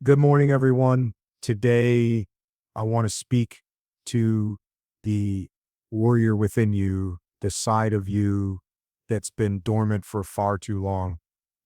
Good morning, everyone. Today, I want to speak to the warrior within you, the side of you that's been dormant for far too long.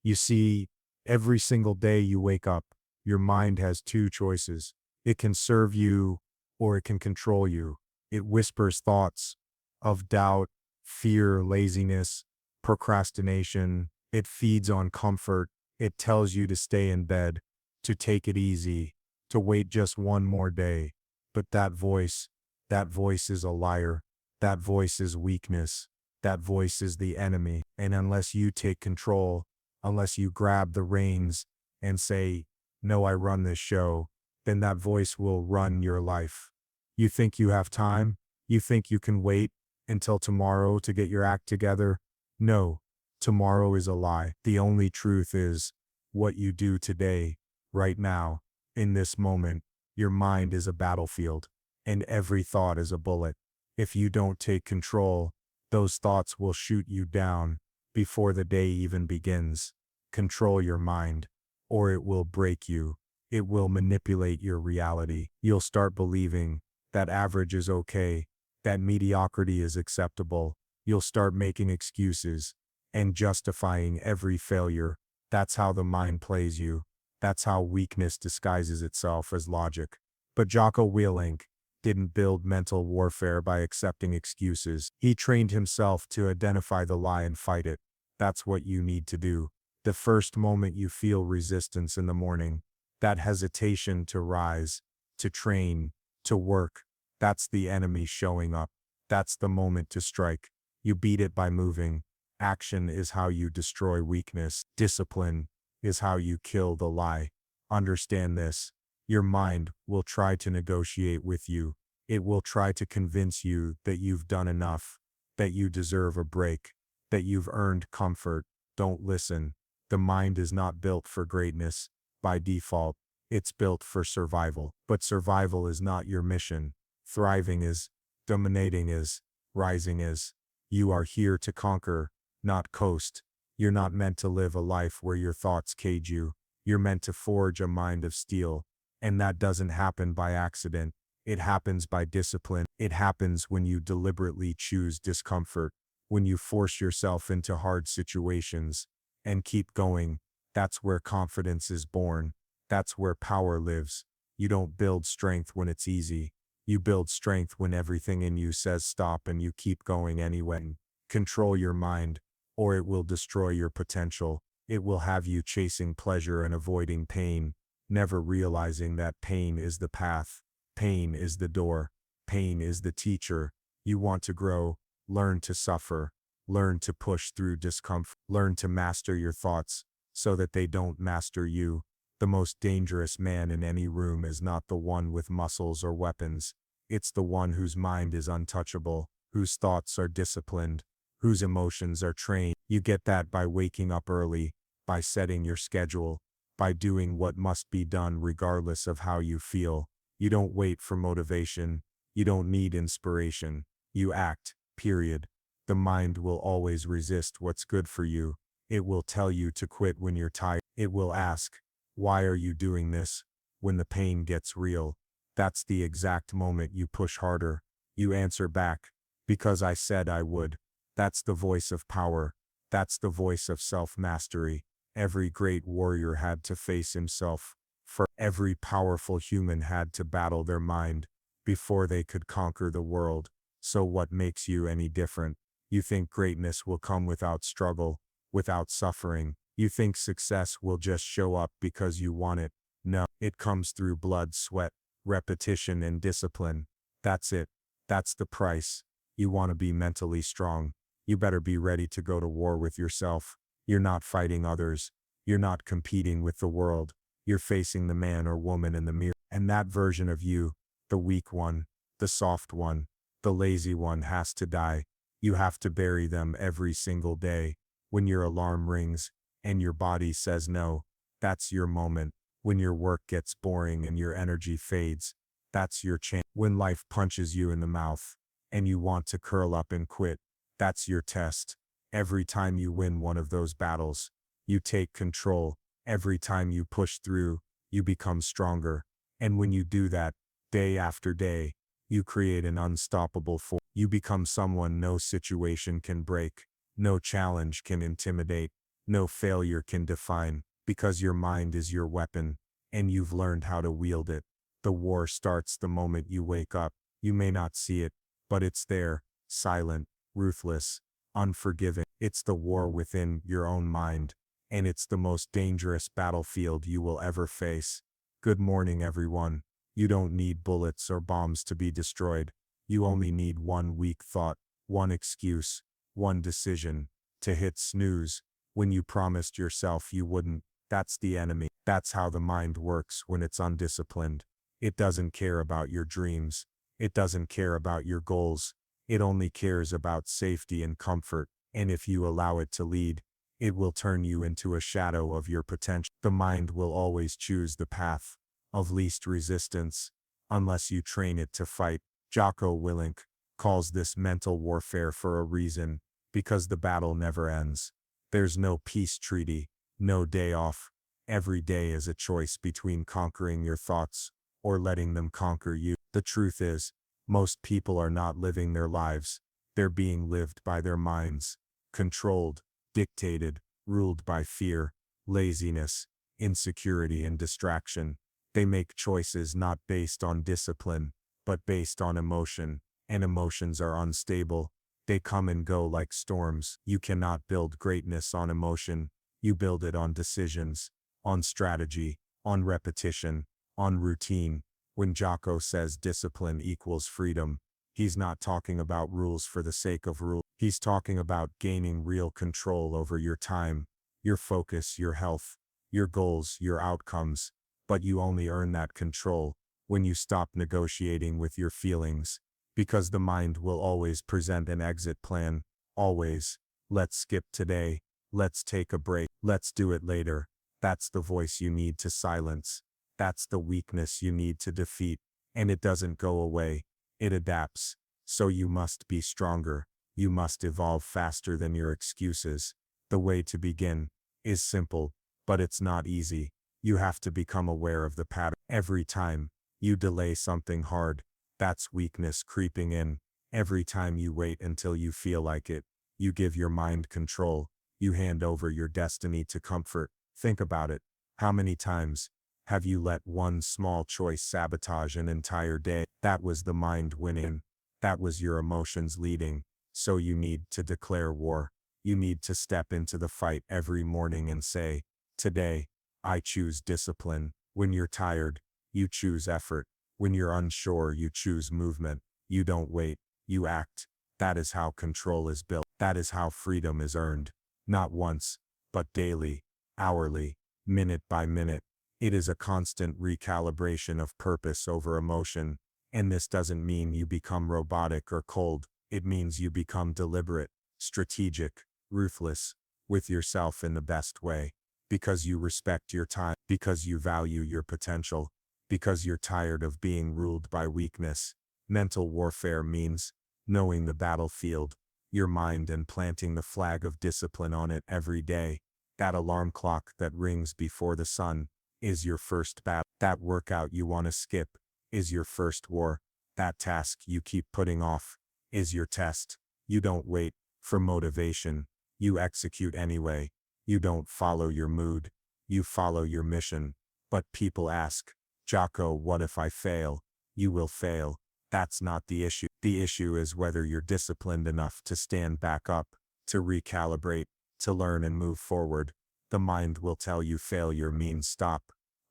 You see, every single day you wake up, your mind has two choices. It can serve you or it can control you. It whispers thoughts of doubt, fear, laziness, procrastination. It feeds on comfort. It tells you to stay in bed, to take it easy, to wait just one more day. But that voice is a liar. That voice is weakness. That voice is the enemy. And unless you take control, unless you grab the reins and say, "No, I run this show," then that voice will run your life. You think you have time? You think you can wait until tomorrow to get your act together? No, tomorrow is a lie. The only truth is what you do today, right now, in this moment. Your mind is a battlefield, and every thought is a bullet. If you don't take control, those thoughts will shoot you down before the day even begins. Control your mind, or it will break you. It will manipulate your reality. You'll start believing that average is okay, that mediocrity is acceptable. You'll start making excuses and justifying every failure. That's how the mind plays you. That's how weakness disguises itself as logic. But Jocko Willink didn't build mental warfare by accepting excuses. He trained himself to identify the lie and fight it. That's what you need to do. The first moment you feel resistance in the morning, that hesitation to rise, to train, to work, that's the enemy showing up. That's the moment to strike. You beat it by moving. Action is how you destroy weakness. Discipline is how you kill the lie. Understand this. Your mind will try to negotiate with you. It will try to convince you that you've done enough, that you deserve a break, that you've earned comfort. Don't listen. The mind is not built for greatness. By default, it's built for survival. But survival is not your mission. Thriving is, dominating is, rising is. You are here to conquer, not coast. You're not meant to live a life where your thoughts cage you. You're meant to forge a mind of steel. And that doesn't happen by accident. It happens by discipline. It happens when you deliberately choose discomfort, when you force yourself into hard situations and keep going. That's where confidence is born. That's where power lives. You don't build strength when it's easy. You build strength when everything in you says stop and you keep going anyway. Control your mind, or it will destroy your potential. It will have you chasing pleasure and avoiding pain, never realizing that pain is the path. Pain is the door. Pain is the teacher. You want to grow, learn to suffer, learn to push through discomfort, learn to master your thoughts so that they don't master you. The most dangerous man in any room is not the one with muscles or weapons. It's the one whose mind is untouchable, whose thoughts are disciplined, whose emotions are trained. You get that by waking up early, by setting your schedule, by doing what must be done regardless of how you feel. You don't wait for motivation. You don't need inspiration. You act, period. The mind will always resist what's good for you. It will tell you to quit when you're tired. It will ask, "Why are you doing this?" When the pain gets real. That's the exact moment you push harder. You answer back, "Because I said I would." That's the voice of power. That's the voice of self-mastery. Every great warrior had to face himself. For every powerful human had to battle their mind before they could conquer the world. So what makes you any different? You think greatness will come without struggle, without suffering. You think success will just show up because you want it. No, it comes through blood, sweat, repetition, and discipline. That's it. That's the price. You want to be mentally strong. You better be ready to go to war with yourself. You're not fighting others. You're not competing with the world. You're facing the man or woman in the mirror. And that version of you, the weak one, the soft one, the lazy one, has to die. You have to bury them every single day. When your alarm rings and your body says no, that's your moment. When your work gets boring and your energy fades, that's your chance. When life punches you in the mouth and you want to curl up and quit, that's your test. Every time you win one of those battles, you take control. Every time you push through, you become stronger. And when you do that, day after day, you create an unstoppable force. You become someone no situation can break, no challenge can intimidate, no failure can define, because your mind is your weapon, and you've learned how to wield it. The war starts the moment you wake up. You may not see it, but it's there, silent, ruthless, unforgiving. It's the war within your own mind, and it's the most dangerous battlefield you will ever face. Good morning, everyone. You don't need bullets or bombs to be destroyed. You only need one weak thought, one excuse, one decision to hit snooze when you promised yourself you wouldn't. That's the enemy. That's how the mind works when it's undisciplined. It doesn't care about your dreams. It doesn't care about your goals. It only cares about safety and comfort. And if you allow it to lead, it will turn you into a shadow of your potential. The mind will always choose the path of least resistance unless you train it to fight. Jocko Willink calls this mental warfare for a reason, because the battle never ends. There's no peace treaty, no day off. Every day is a choice between conquering your thoughts or letting them conquer you. The truth is, most people are not living their lives. They're being lived by their minds, controlled, dictated, ruled by fear, laziness, insecurity, and distraction. They make choices not based on discipline, but based on emotion, and emotions are unstable. They come and go like storms. You cannot build greatness on emotion. You build it on decisions, on strategy, on repetition, on routine. When Jocko says discipline equals freedom, he's not talking about rules for the sake of rules. He's talking about gaining real control over your time, your focus, your health, your goals, your outcomes. But you only earn that control when you stop negotiating with your feelings, because the mind will always present an exit plan. Always. Let's skip today. Let's take a break. Let's do it later. That's the voice you need to silence. That's the weakness you need to defeat. And it doesn't go away. It adapts. So you must be stronger. You must evolve faster than your excuses. The way to begin is simple, but it's not easy. You have to become aware of the pattern. Every time you delay something hard, that's weakness creeping in. Every time you wait until you feel like it, you give your mind control. You hand over your destiny to comfort. Think about it. How many times have you let one small choice sabotage an entire day? That was the mind winning. That was your emotions leading. So you need to declare war. You need to step into the fight every morning and say, today, I choose discipline. When you're tired, you choose effort. When you're unsure, you choose movement. You don't wait, you act. That is how control is built. That is how freedom is earned. Not once, but daily, hourly, minute by minute. It is a constant recalibration of purpose over emotion. And this doesn't mean you become robotic or cold. It means you become deliberate, strategic, ruthless, with yourself in the best way. Because you respect your time, because you value your potential, because you're tired of being ruled by weakness. Mental warfare means knowing the battlefield, your mind, and planting the flag of discipline on it every day. That alarm clock that rings before the sun is your first battle. That workout you want to skip is your first war. That task you keep putting off is your test. You don't wait for motivation. You execute anyway. You don't follow your mood. You follow your mission. But people ask, Jocko, what if I fail? You will fail. That's not the issue. The issue is whether you're disciplined enough to stand back up, to recalibrate, to learn and move forward. The mind will tell you failure means stop.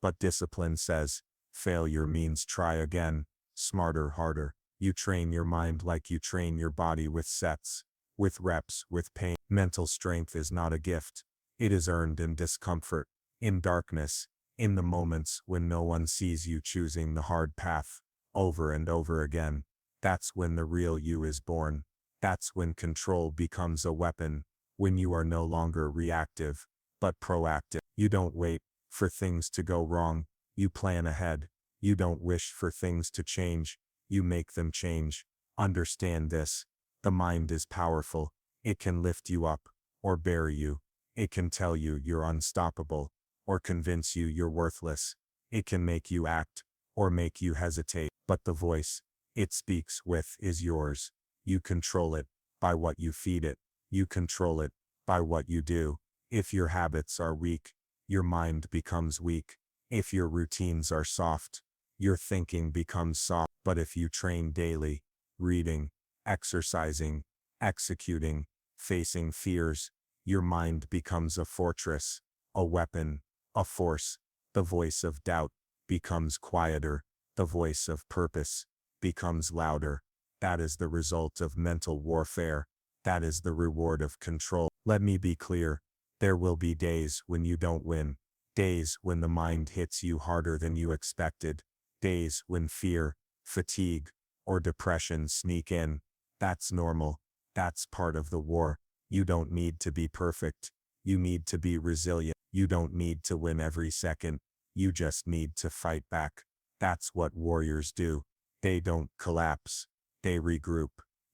But discipline says, failure means try again, smarter, harder. You train your mind like you train your body, with sets, with reps, with pain. Mental strength is not a gift. It is earned in discomfort, in darkness, in the moments when no one sees you choosing the hard path, over and over again. That's when the real you is born. That's when control becomes a weapon, when you are no longer reactive, but proactive. You don't wait for things to go wrong. You plan ahead. You don't wish for things to change. You make them change. Understand this. The mind is powerful. It can lift you up, or bury you. It can tell you you're unstoppable, or convince you you're worthless. It can make you act or make you hesitate, but the voice it speaks with is yours. You control it by what you feed it. You control it by what you do. If your habits are weak, your mind becomes weak. If your routines are soft, your thinking becomes soft. But if you train daily, reading, exercising, executing, facing fears, your mind becomes a fortress, a weapon, a force. The voice of doubt becomes quieter. The voice of purpose becomes louder. That is the result of mental warfare. That is the reward of control. Let me be clear. There will be days when you don't win. Days when the mind hits you harder than you expected. Days when fear, fatigue, or depression sneak in. That's normal. That's part of the war. You don't need to be perfect. You need to be resilient. You don't need to win every second. You just need to fight back. That's what warriors do. They don't collapse. They regroup.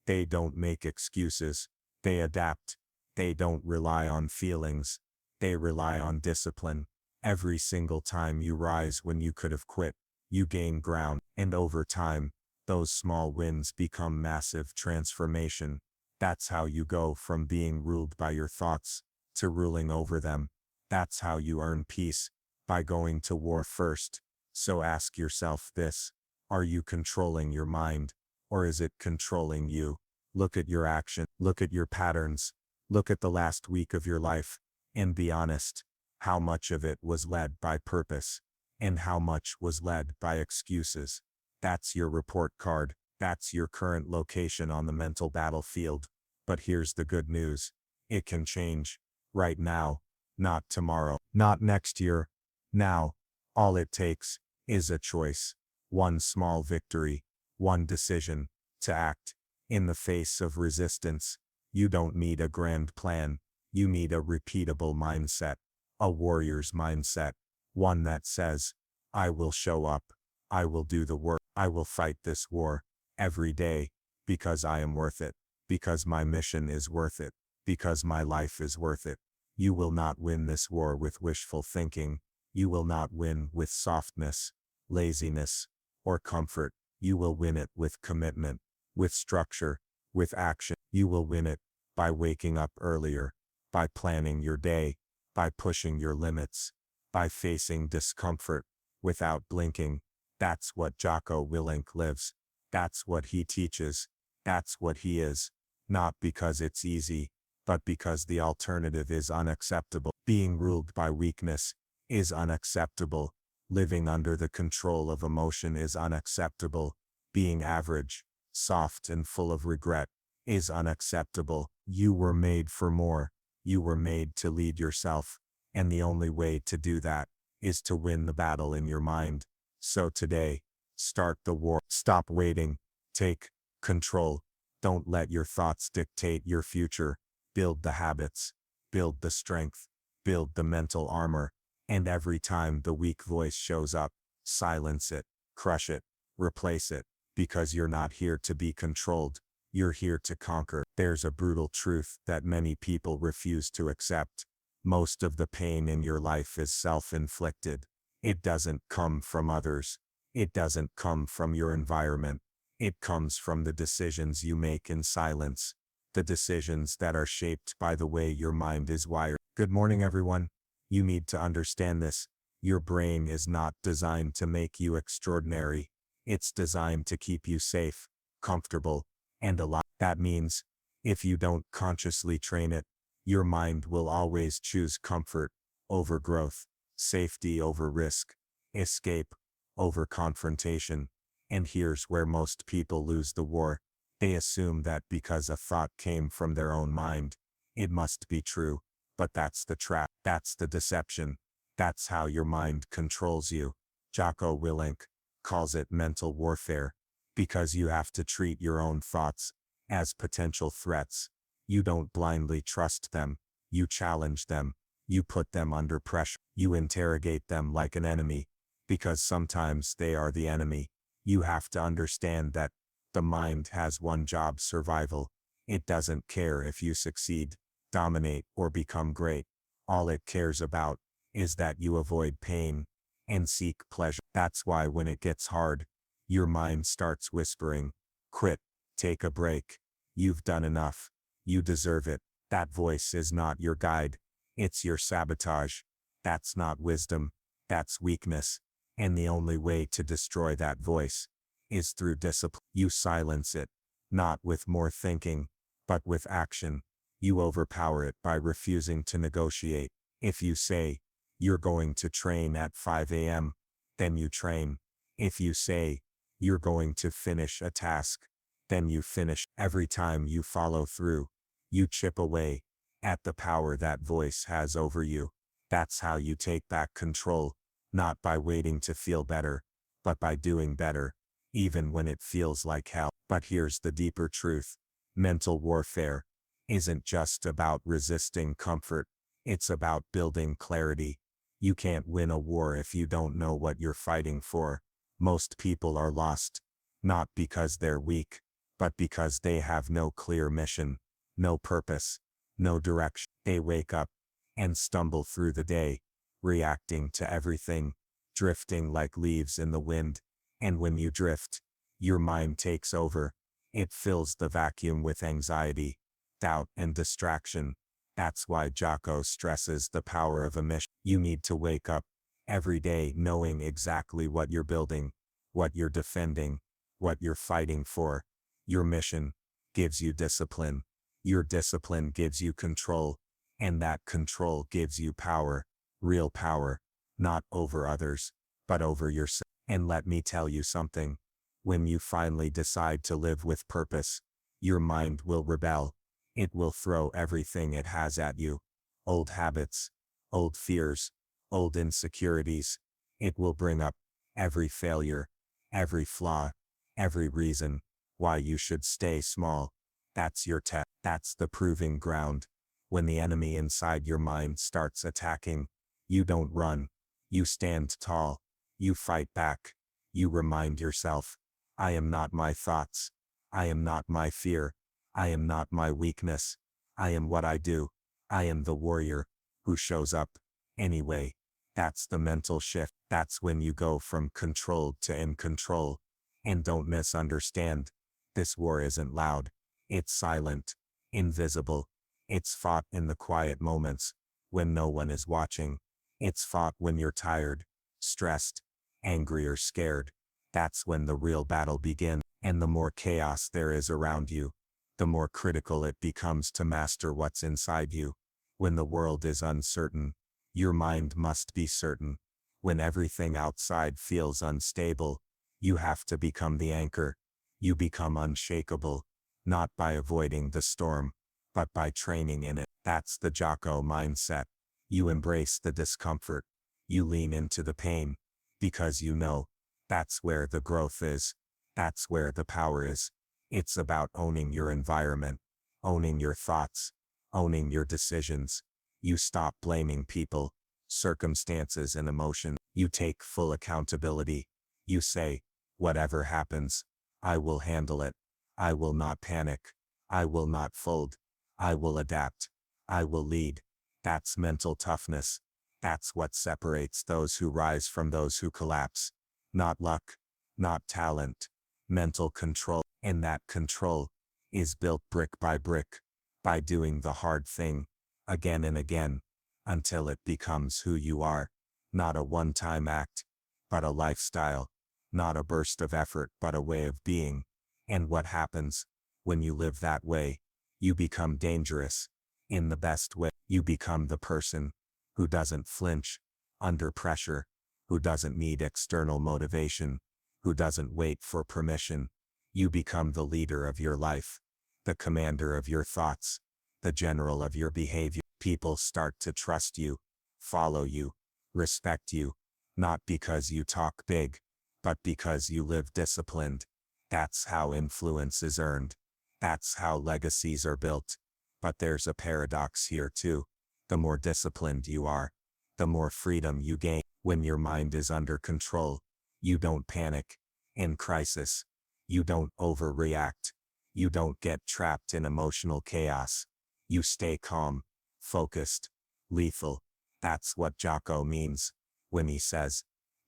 They don't make excuses. They adapt. They don't rely on feelings. They rely on discipline. Every single time you rise when you could have quit, you gain ground. And over time, those small wins become massive transformation. That's how you go from being ruled by your thoughts to ruling over them. That's how you earn peace, by going to war first. So ask yourself this: are you controlling your mind, or is it controlling you? Look at your action, look at your patterns, look at the last week of your life, and be honest. How much of it was led by purpose, and how much was led by excuses? That's your report card. That's your current location on the mental battlefield. But here's the good news. It can change. Right now. Not tomorrow. Not next year. Now. All it takes is a choice. One small victory. One decision to act in the face of resistance. You don't need a grand plan. You need a repeatable mindset. A warrior's mindset. One that says, I will show up. I will do the work. I will fight this war every day because I am worth it. Because my mission is worth it. Because my life is worth it. You will not win this war with wishful thinking. You will not win with softness, laziness, or comfort. You will win it with commitment, with structure, with action. You will win it by waking up earlier, by planning your day, by pushing your limits, by facing discomfort without blinking. That's what Jocko Willink lives. That's what he teaches. That's what he is. Not because it's easy, but because the alternative is unacceptable. Being ruled by weakness is unacceptable. Living under the control of emotion is unacceptable. Being average, soft and full of regret is unacceptable. You were made for more. You were made to lead yourself. And the only way to do that is to win the battle in your mind. So today, start the war. Stop waiting. Take control. Don't let your thoughts dictate your future. Build the habits. Build the strength. Build the mental armor. And every time the weak voice shows up, silence it, crush it, replace it. Because you're not here to be controlled. You're here to conquer. There's a brutal truth that many people refuse to accept. Most of the pain in your life is self-inflicted. It doesn't come from others. It doesn't come from your environment. It comes from the decisions you make in silence. The decisions that are shaped by the way your mind is wired. Good morning, everyone. You need to understand this. Your brain is not designed to make you extraordinary. It's designed to keep you safe, comfortable, and alive. That means, if you don't consciously train it, your mind will always choose comfort over growth, safety over risk, escape over confrontation. And here's where most people lose the war. They assume that because a thought came from their own mind, it must be true. But that's the trap. That's the deception. That's how your mind controls you. Jocko Willink calls it mental warfare, because you have to treat your own thoughts as potential threats. You don't blindly trust them. You challenge them. You put them under pressure. You interrogate them like an enemy, because sometimes they are the enemy. You have to understand that the mind has one job: survival. It doesn't care if you succeed, dominate, or become great. All it cares about is that you avoid pain. and seek pleasure. That's why when it gets hard, your mind starts whispering, quit, take a break. You've done enough. You deserve it. That voice is not your guide. It's your sabotage. That's not wisdom. That's weakness. And the only way to destroy that voice is through discipline. You silence it, not with more thinking, but with action. You overpower it by refusing to negotiate. If you say, you're going to train at 5 a.m., then you train. If you say, you're going to finish a task, then you finish. Every time you follow through, you chip away at the power that voice has over you. That's how you take back control, not by waiting to feel better, but by doing better, even when it feels like hell. But here's the deeper truth. Mental warfare isn't just about resisting comfort. It's about building clarity. You can't win a war if you don't know what you're fighting for. Most people are lost, not because they're weak, but because they have no clear mission, no purpose, no direction. They wake up and stumble through the day, reacting to everything, drifting like leaves in the wind. And when you drift, your mind takes over. It fills the vacuum with anxiety, doubt, and distraction. That's why Jocko stresses the power of a mission. You need to wake up every day knowing exactly what you're building, what you're defending, what you're fighting for. Your mission gives you discipline. Your discipline gives you control, and that control gives you power, real power, not over others, but over yourself. And let me tell you something. When you finally decide to live with purpose, your mind will rebel. It will throw everything it has at you. Old habits, old fears, old insecurities. It will bring up every failure, every flaw, every reason why you should stay small. That's your test. That's the proving ground. When the enemy inside your mind starts attacking, you don't run. You stand tall. You fight back. You remind yourself, I am not my thoughts. I am not my fear. I am not my weakness. I am what I do. I am the warrior who shows up anyway. That's the mental shift. That's when you go from controlled to in control. And don't misunderstand. This war isn't loud. It's silent, invisible. It's fought in the quiet moments, when no one is watching. It's fought when you're tired, stressed, angry, or scared. That's when the real battle begins. And the more chaos there is around you, the more critical it becomes to master what's inside you. When the world is uncertain, your mind must be certain. When everything outside feels unstable, you have to become the anchor. You become unshakable, not by avoiding the storm, but by training in it. That's the Jocko mindset. You embrace the discomfort. You lean into the pain, because you know that's where the growth is. That's where the power is. It's about owning your environment, owning your thoughts, owning your decisions. You stop blaming people, circumstances, and emotion. You take full accountability. You say, whatever happens, I will handle it. I will not panic. I will not fold. I will adapt. I will lead. That's mental toughness. That's what separates those who rise from those who collapse. Not luck, not talent, mental control. And that control is built brick by brick, by doing the hard thing again and again, until it becomes who you are. Not a one-time act, but a lifestyle. Not a burst of effort, but a way of being. And what happens when you live that way? You become dangerous. In the best way. You become the person who doesn't flinch under pressure, who doesn't need external motivation, who doesn't wait for permission. You become the leader of your life, the commander of your thoughts, the general of your behavior. People start to trust you, follow you, respect you, not because you talk big, but because you live disciplined. That's how influence is earned. That's how legacies are built. But there's a paradox here too. The more disciplined you are, the more freedom you gain. When your mind is under control, you don't panic. In crisis, you don't overreact. You don't get trapped in emotional chaos. You stay calm, focused, lethal. That's what Jocko means when he says,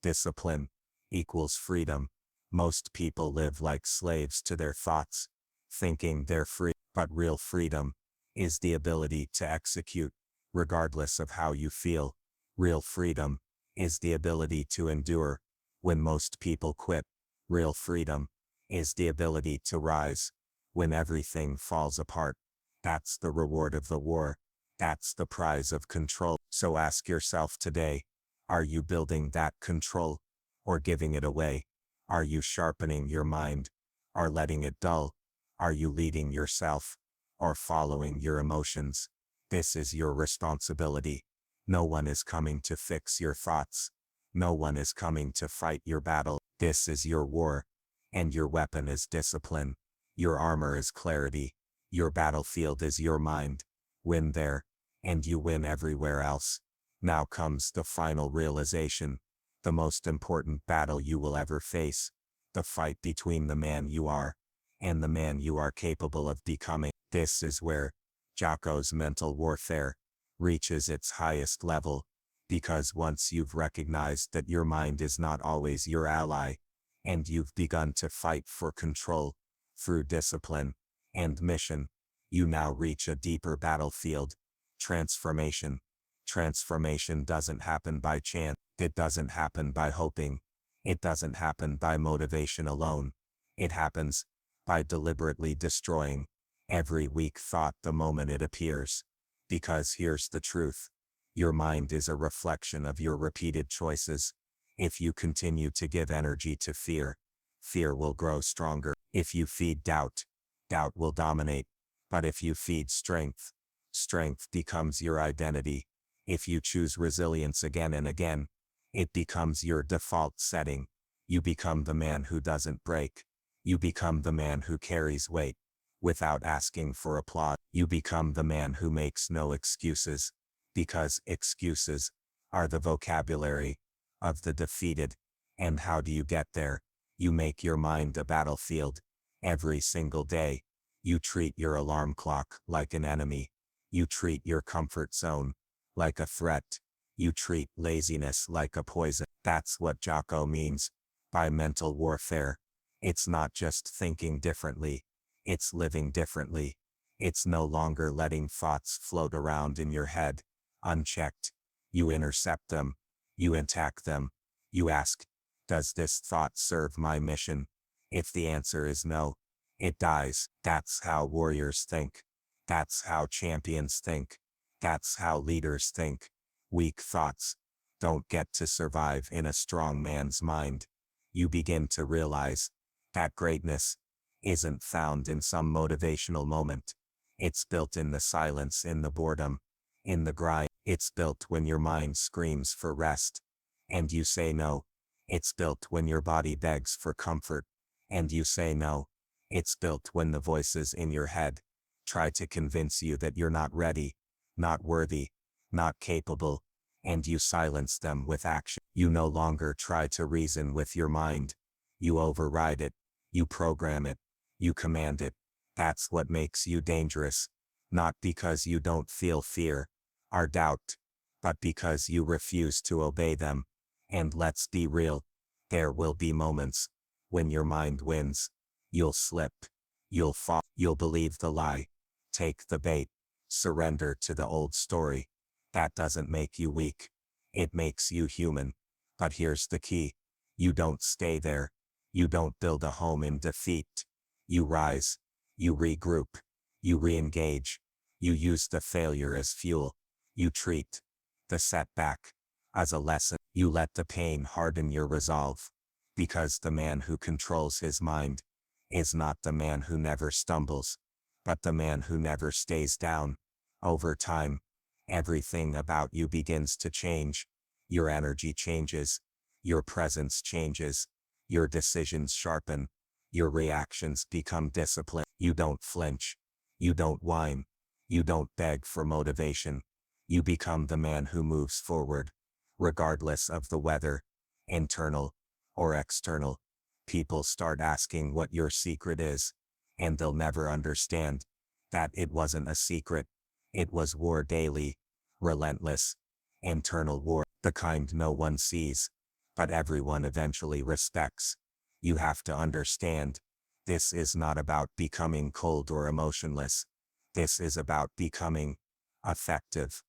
Discipline equals freedom. Most people live like slaves to their thoughts, thinking they're free, but real freedom is the ability to execute, regardless of how you feel. Real freedom is the ability to endure when most people quit. Real freedom is the ability to rise when everything falls apart. That's the reward of the war. That's the prize of control. So ask yourself today, are you building that control or giving it away? Are you sharpening your mind or letting it dull? Are you leading yourself or following your emotions? This is your responsibility. No one is coming to fix your thoughts. No one is coming to fight your battle. This is your war, and your weapon is discipline. Your armor is clarity. Your battlefield is your mind. Win there, and you win everywhere else. Now comes the final realization, the most important battle you will ever face, the fight between the man you are and the man you are capable of becoming. This is where Jocko's mental warfare reaches its highest level, because once you've recognized that your mind is not always your ally, and you've begun to fight for control through discipline and mission, you now reach a deeper battlefield. Transformation. Transformation doesn't happen by chance. It doesn't happen by hoping. It doesn't happen by motivation alone. It happens by deliberately destroying every weak thought the moment it appears. Because here's the truth. Your mind is a reflection of your repeated choices. If you continue to give energy to fear, fear will grow stronger. If you feed doubt, doubt will dominate. But if you feed strength, strength becomes your identity. If you choose resilience again and again, it becomes your default setting. You become the man who doesn't break. You become the man who carries weight without asking for applause. You become the man who makes no excuses, because excuses are the vocabulary of the defeated. And how do you get there? You make your mind a battlefield. Every single day, you treat your alarm clock like an enemy. You treat your comfort zone like a threat. You treat laziness like a poison. That's what Jocko means by mental warfare. It's not just thinking differently. It's living differently. It's no longer letting thoughts float around in your head, unchecked. You intercept them. You attack them. You ask, does this thought serve my mission? If the answer is no, it dies. That's how warriors think. That's how champions think. That's how leaders think. Weak thoughts don't get to survive in a strong man's mind. You begin to realize that greatness isn't found in some motivational moment. It's built in the silence, in the boredom, in the grind. It's built when your mind screams for rest, and you say no. It's built when your body begs for comfort, and you say no. It's built when the voices in your head try to convince you that you're not ready, not worthy, not capable, and you silence them with action. You no longer try to reason with your mind. You override it. You program it. You command it. That's what makes you dangerous. Not because you don't feel fear or doubt, but because you refuse to obey them. And let's be real, there will be moments when your mind wins. You'll slip. You'll fall. You'll believe the lie. Take the bait. Surrender to the old story. That doesn't make you weak. It makes you human. But here's the key. You don't stay there. You don't build a home in defeat. You rise. You regroup. You re-engage. You use the failure as fuel. You treat the setback as a lesson. You let the pain harden your resolve. Because the man who controls his mind is not the man who never stumbles, but the man who never stays down. Over time, everything about you begins to change. Your energy changes. Your presence changes. Your decisions sharpen. Your reactions become disciplined. You don't flinch. You don't whine. You don't beg for motivation. You become the man who moves forward, regardless of the weather, internal or external. People start asking what your secret is, and they'll never understand that it wasn't a secret. It was war daily, relentless, internal war, the kind no one sees, but everyone eventually respects. You have to understand, this is not about becoming cold or emotionless. This is about becoming effective.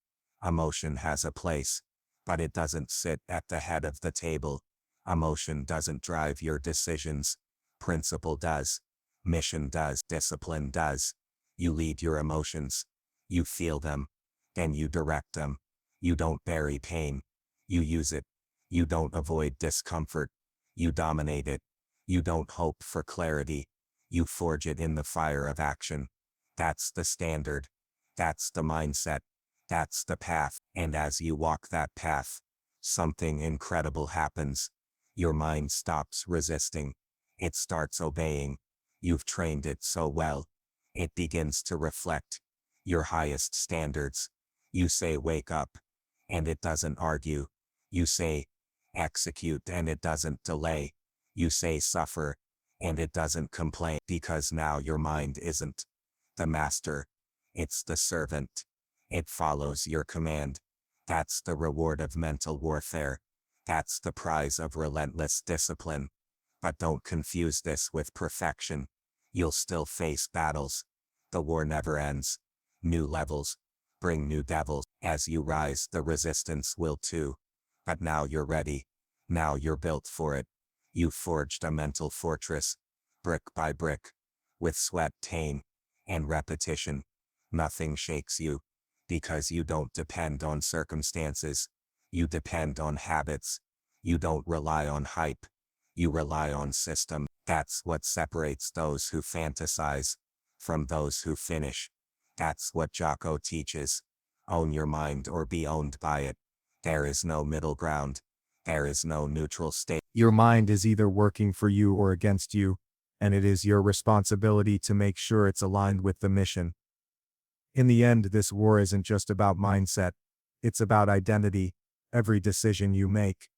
Emotion has a place, but it doesn't sit at the head of the table. Emotion doesn't drive your decisions. Principle does. Mission does. Discipline does. You lead your emotions. You feel them. Then you direct them. You don't bury pain. You use it. You don't avoid discomfort. You dominate it. You don't hope for clarity. You forge it in the fire of action. That's the standard. That's the mindset. That's the path. And as you walk that path, something incredible happens. Your mind stops resisting. It starts obeying. You've trained it so well. It begins to reflect your highest standards. You say wake up, and it doesn't argue. You say execute, and it doesn't delay. You say suffer, and it doesn't complain, because now your mind isn't the master. It's the servant. It follows your command. That's the reward of mental warfare. That's the prize of relentless discipline. But don't confuse this with perfection. You'll still face battles. The war never ends. New levels bring new devils. As you rise, the resistance will too. But now you're ready. Now you're built for it. You've forged a mental fortress, brick by brick, with sweat, pain, and repetition. Nothing shakes you, because you don't depend on circumstances. You depend on habits. You don't rely on hype. You rely on system. That's what separates those who fantasize from those who finish. That's what Jocko teaches. Own your mind or be owned by it. There is no middle ground. There is no neutral state. Your mind is either working for you or against you, and it is your responsibility to make sure it's aligned with the mission. In the end, this war isn't just about mindset. It's about identity. Every decision you make,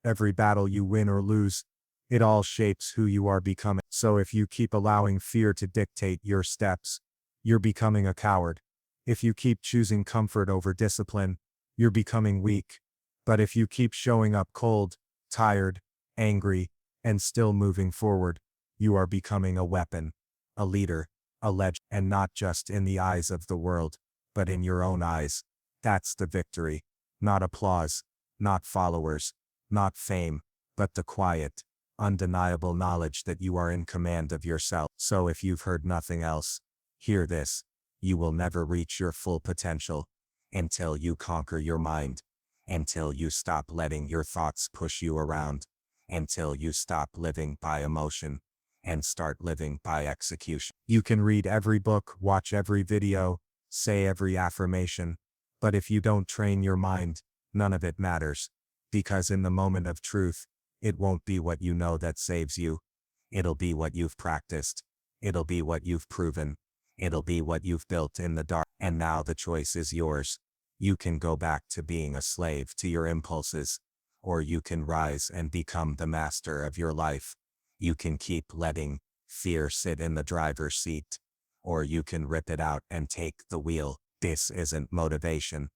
every battle you win or lose, it all shapes who you are becoming. So if you keep allowing fear to dictate your steps, you're becoming a coward. If you keep choosing comfort over discipline, you're becoming weak. But if you keep showing up cold, tired, angry, and still moving forward, you are becoming a weapon, a leader, a legend, and not just in the eyes of the world, but in your own eyes. That's the victory. Not applause, not followers, not fame, but the quiet, undeniable knowledge that you are in command of yourself. So if you've heard nothing else, hear this. You will never reach your full potential until you conquer your mind, until you stop letting your thoughts push you around, until you stop living by emotion and start living by execution. You can read every book, watch every video, say every affirmation, but if you don't train your mind, none of it matters. Because in the moment of truth, it won't be what you know that saves you. It'll be what you've practiced. It'll be what you've proven. It'll be what you've built in the dark. And now the choice is yours. You can go back to being a slave to your impulses, or you can rise and become the master of your life. You can keep letting fear sit in the driver's seat, or you can rip it out and take the wheel. This isn't motivation.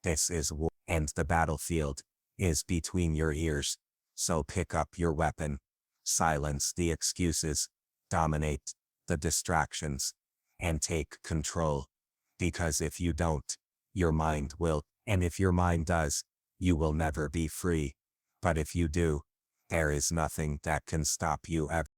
This is war, and the battlefield is between your ears. So pick up your weapon, silence the excuses, dominate the distractions, and take control. Because if you don't, your mind will, and if your mind does, you will never be free. But if you do, there is nothing that can stop you ever.